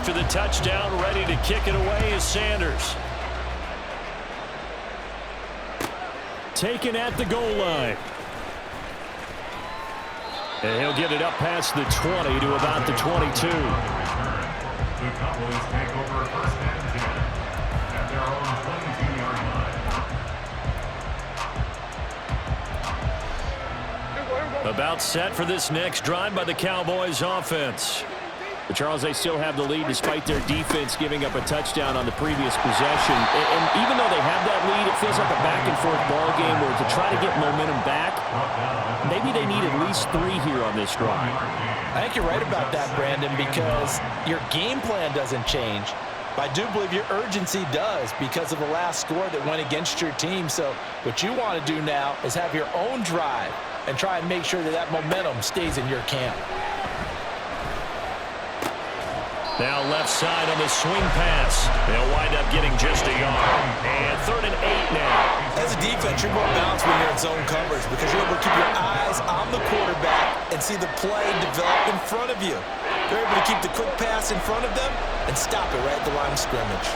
after the touchdown, ready to kick it away is Sanders. Taken at the goal line. And he'll get it up past the 20 to about the 22. The Cowboys take over first and 10 at their own 22-yard line. About set for this next drive by the Cowboys offense. But Charles, they still have the lead despite their defense giving up a touchdown on the previous possession. And even though they have that lead, it feels like a back-and-forth ball game where to try to get momentum back, maybe they need at least 3 here on this drive. I think you're right about that, Brandon, because your game plan doesn't change. But I do believe your urgency does because of the last score that went against your team. So what you want to do now is have your own drive and try and make sure that that momentum stays in your camp. Now left side on the swing pass. They'll wind up getting just a yard. And 3rd and 8 now. As a defense, you're more balanced when you're in zone coverage because you're able to keep your eyes on the quarterback and see the play develop in front of you. They're able to keep the quick pass in front of them and stop it right at the line of scrimmage.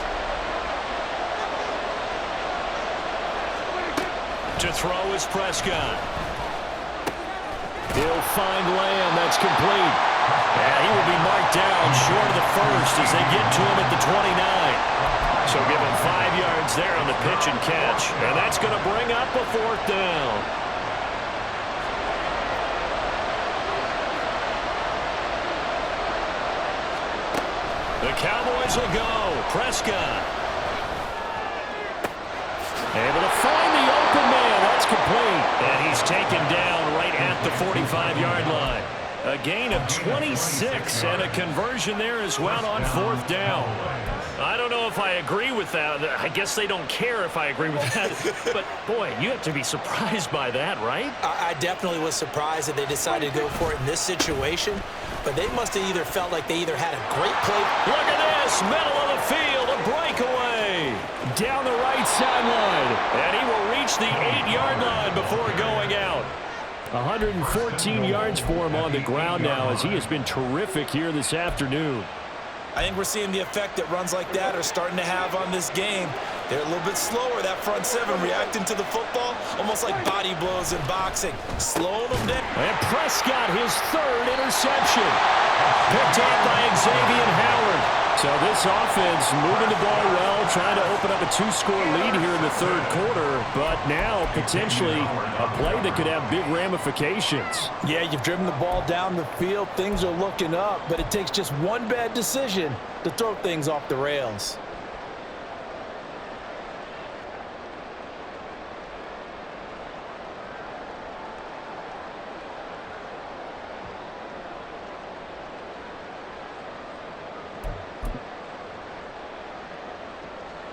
To throw is Prescott. He'll find Lamb. That's complete. And he will be marked down short of the first as they get to him at the 29. So give him 5 yards there on the pitch and catch. And that's going to bring up a 4th down. The Cowboys will go. Prescott. Able to find the open man. That's complete. And he's taken down right at the 45-yard line. A gain of 26 and a conversion there as well on 4th down. I don't know if I agree with that. I guess they don't care if I agree with that. But, boy, you have to be surprised by that, right? I definitely was surprised that they decided to go for it in this situation. But they must have either felt like they either had a great play. Look at this. Middle of the field. A breakaway. Down the right sideline. And he will reach the 8-yard line before going out. 114 yards for him on the ground now as he has been terrific here this afternoon. I think we're seeing the effect that runs like that are starting to have on this game. They're a little bit slower, that front 7, reacting to the football, almost like body blows in boxing, slowing them down. And Prescott, his 3rd interception. Picked up by Xavier Howard. So this offense moving the ball well, trying to open up a 2-score lead here in the 3rd quarter, but now potentially a play that could have big ramifications. Yeah, you've driven the ball down the field. Things are looking up, but it takes just one bad decision to throw things off the rails.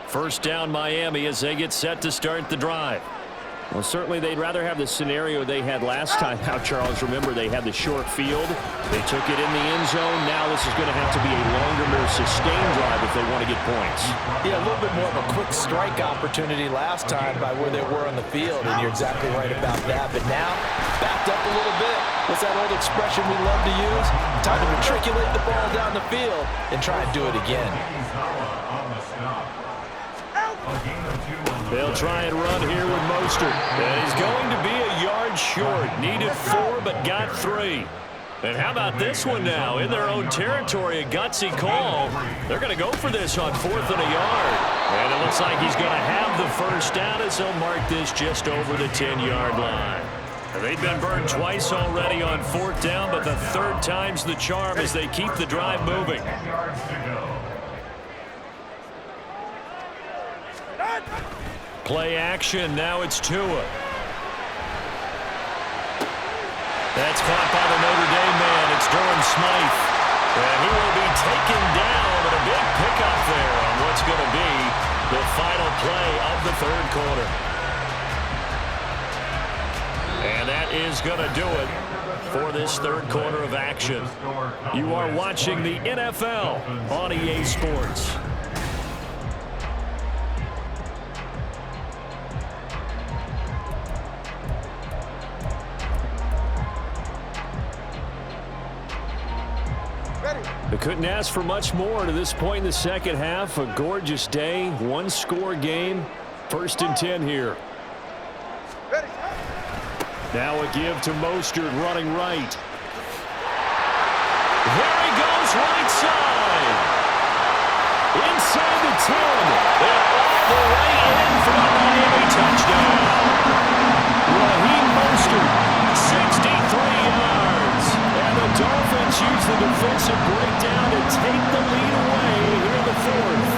First down Miami as they get set to start the drive. Well, certainly they'd rather have the scenario they had last time out, Charles. Remember, they had the short field. They took it in the end zone. Now this is going to have to be a longer, more sustained drive if they want to get points. Yeah, a little bit more of a quick strike opportunity last time by where they were on the field, and you're exactly right about that. But now, backed up a little bit. What's that old expression we love to use? Time to matriculate the ball down the field and try and do it again. They'll try and run here with Mostert. And he's going to be a yard short. Needed 4, but got 3. And how about this one now? In their own territory, a gutsy call. They're going to go for this on 4th and a yard. And it looks like he's going to have the first down as he'll mark this just over the 10-yard line. They've been burned twice already on 4th down, but the 3rd time's the charm as they keep the drive moving. Play action. Now it's Tua. That's caught by the Notre Dame man. It's Durham Smythe. And he will be taken down, but a big pickup there on what's going to be the final play of the 3rd quarter. And that is going to do it for this 3rd quarter of action. You are watching the NFL on EA Sports. The couldn't ask for much more to this point in the second half. A gorgeous day, one-score game. 1st and 10 here. Now a give to Mostert running right. There he goes, right side. Inside the 10. And off the right end for the Miami touchdown. Raheem Mostert, 63 yards. And the Dolphins use the defensive breakdown to take the lead away here in the 4th.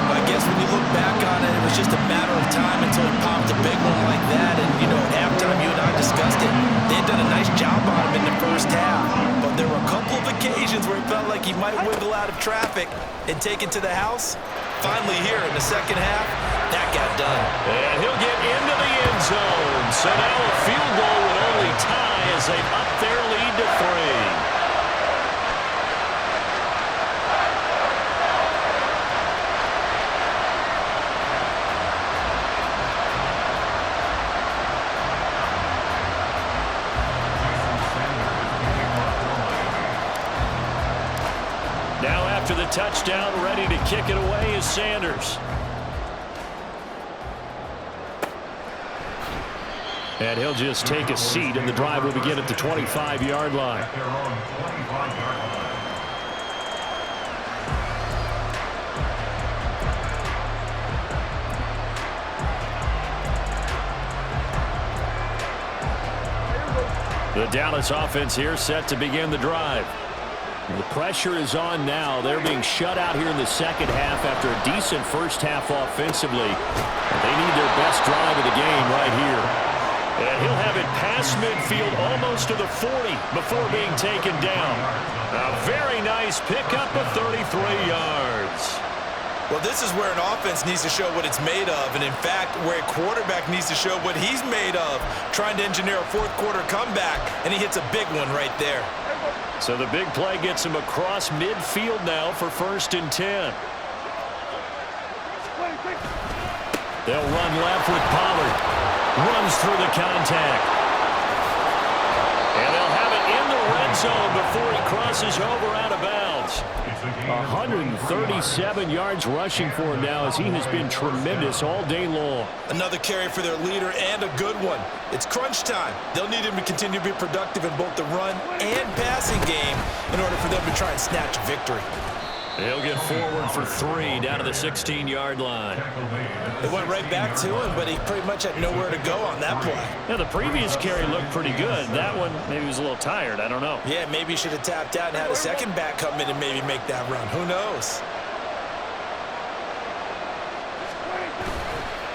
I guess when you look back on it, it was just a matter of time until he popped a big one like that. And, you know, at halftime, you and I discussed it. They had done a nice job on him in the first half. But there were a couple of occasions where he felt like he might wiggle out of traffic and take it to the house. Finally here in the second half, that got done. And he'll get into the end zone. So now a field goal would only tie as they up their lead to 3. Now after the touchdown, ready to kick it away is Sanders. And he'll just take a seat, and the drive will begin at the 25-yard line. The Dallas offense here set to begin the drive. The pressure is on now. They're being shut out here in the second half after a decent first half offensively. They need their best drive of the game right here. And he'll have it past midfield almost to the 40 before being taken down. A very nice pickup of 33 yards. Well, this is where an offense needs to show what it's made of, and in fact, where a quarterback needs to show what he's made of, trying to engineer a fourth-quarter comeback, and he hits a big one right there. So the big play gets him across midfield now for 1st and 10. They'll run left with Pollard. Runs through the contact. And they'll have it in the red zone before he crosses over out of bounds. 137 yards rushing for him now as he has been tremendous all day long. Another carry for their leader and a good one. It's crunch time. They'll need him to continue to be productive in both the run and passing game in order for them to try and snatch victory. He'll get forward for 3 down to the 16-yard line. It went right back to him, but he pretty much had nowhere to go on that play. Yeah, the previous carry looked pretty good. That one, maybe he was a little tired. I don't know. Yeah, maybe he should have tapped out and had a second back come in and maybe make that run. Who knows?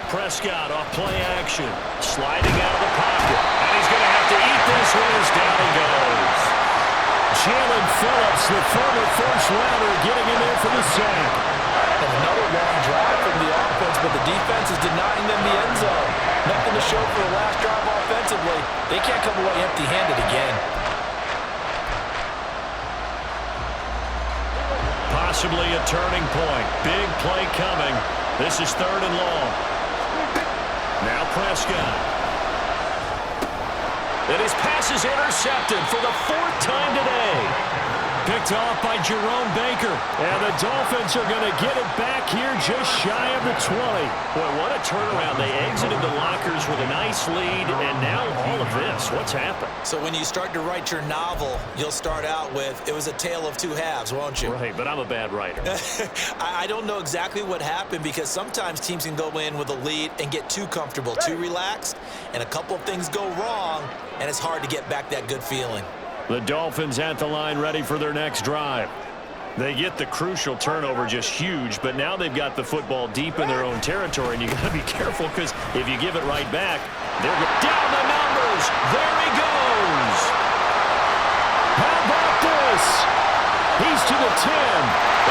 Prescott off play action. Sliding out of the pocket. And he's going to have to eat this one as down he goes. Jalen Phillips, the former first-rounder, getting in there for the sack. And another long drive from the offense, but the defense is denying them the end zone. Nothing to show for the last drive offensively. They can't come away empty-handed again. Possibly a turning point. Big play coming. This is 3rd and long. Now Prescott. And his pass is intercepted for the 4th time today. Picked off by Jerome Baker. And the Dolphins are going to get it back here just shy of the 20. Boy, what a turnaround. They exited the lockers with a nice lead, and now all of this. What's happened? So when you start to write your novel, you'll start out with, it was a tale of two halves, won't you? Right, but I'm a bad writer. I don't know exactly what happened because sometimes teams can go in with a lead and get too comfortable, too relaxed, and a couple of things go wrong, and it's hard to get back that good feeling. The Dolphins at the line ready for their next drive. They get the crucial turnover, just huge, but now they've got the football deep in their own territory, and you got to be careful because if you give it right back, they're down the numbers. There he goes. How about this? He's to the 10,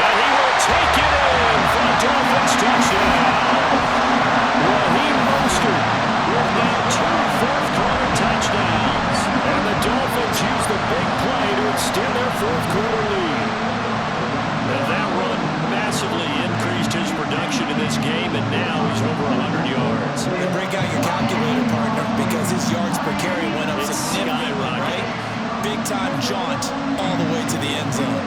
and he will take it in for the Dolphins touchdown. Raheem Mostert with now 2 fourth-quarter touchdowns, and the Dolphins use the big play to extend their fourth-quarter lead. And that run massively increased his production in this game, and now he's over 100 yards. And break out your calculator, partner, because his yards per carry went up significantly, right? Big-time jaunt all the way to the end zone.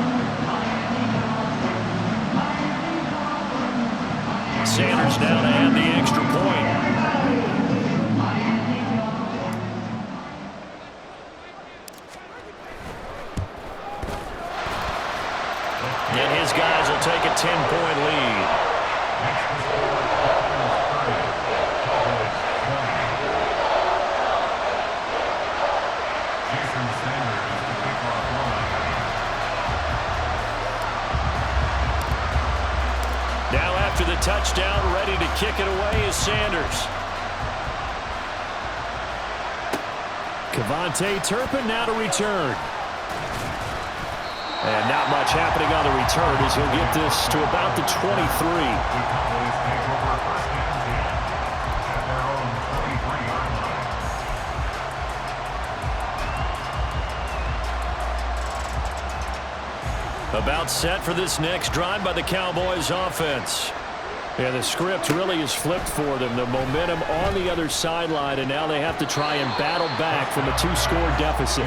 Sanders now to add the extra point. And his guys will take a 10-point lead. Now after the touchdown, ready to kick it away is Sanders. Kevontae Turpin now to return. And not much happening on the return as he'll get this to about the 23. About set for this next drive by the Cowboys offense. Yeah, the script really is flipped for them. The momentum on the other sideline, and now they have to try and battle back from a 2-score deficit.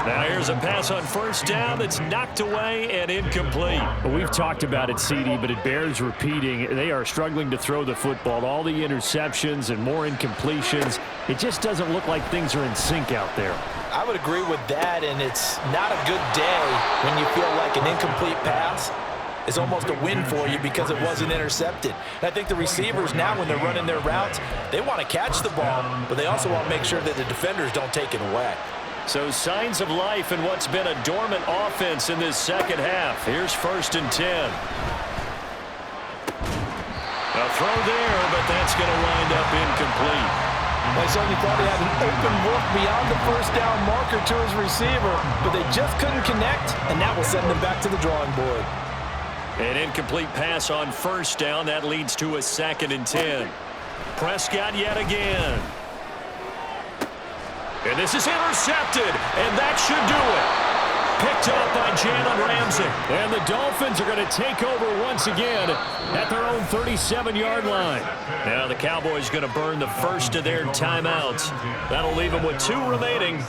Now here's a pass on first down that's knocked away and incomplete. Well, we've talked about it, CD, but it bears repeating. They are struggling to throw the football. All the interceptions and more incompletions. It just doesn't look like things are in sync out there. I would agree with that, and it's not a good day when you feel like an incomplete pass is almost a win for you because it wasn't intercepted. And I think the receivers now, when they're running their routes, they want to catch the ball, but they also want to make sure that the defenders don't take it away. So signs of life in what's been a dormant offense in this second half. Here's 1st and 10. A throw there, but that's going to wind up incomplete. They certainly thought he had an open look beyond the first down marker to his receiver, but they just couldn't connect, and that will send them back to the drawing board. An incomplete pass on first down. That leads to a 2nd and 10. Prescott yet again. And this is intercepted, and that should do it. Picked up by Jalen Ramsey. And the Dolphins are going to take over once again at their own 37-yard line. Now the Cowboys going to burn the first of their timeouts. That'll leave them with 2 remaining.